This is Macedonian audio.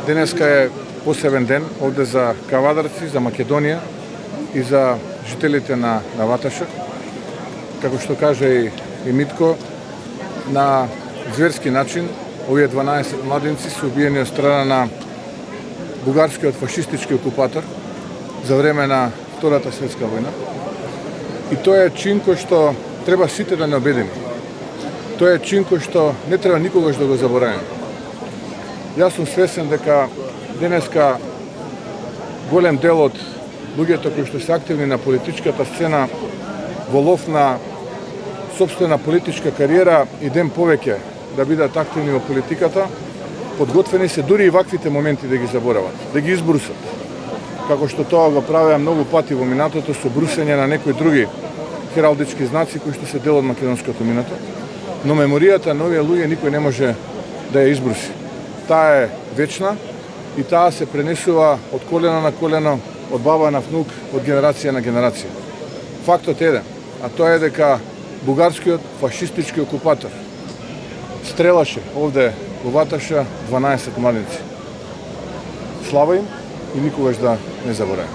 Денеска е посебен ден овде за кавадарци, за Македонија и за жителите на Ваташа. Како што кажа и Митко, на зверски начин овие 12 младенци се убиени од страна на бугарскиот фашистички окупатор за време на Втората светска војна. И тоа е чин кој што треба сите да не обедини. Тоа е чин кој што не треба никогаш да го забораваме. Јас сум свесен дека денеска голем дел од луѓето кои што се активни на политичката сцена во лов на сопствена политичка кариера и ден повеќе да бидат активни во политиката, подготвени се дури и ваквите моменти да ги заборават, да ги избрусат. Како што тоа го правеа многу пати во минатото со брусење на некои други хералдички знаци кои што се дел од македонското минато, но меморијата на овие луѓе никој не може да ја избруси. Таа е вечна и таа се пренесува од колено на колено, од баба на внук, од генерација на генерација. Фактот е еден, а тоа е дека бугарскиот фашистички окупатор стрелаше овде во Ваташа 12 младенци. Слава им и никогаш да не забораваме.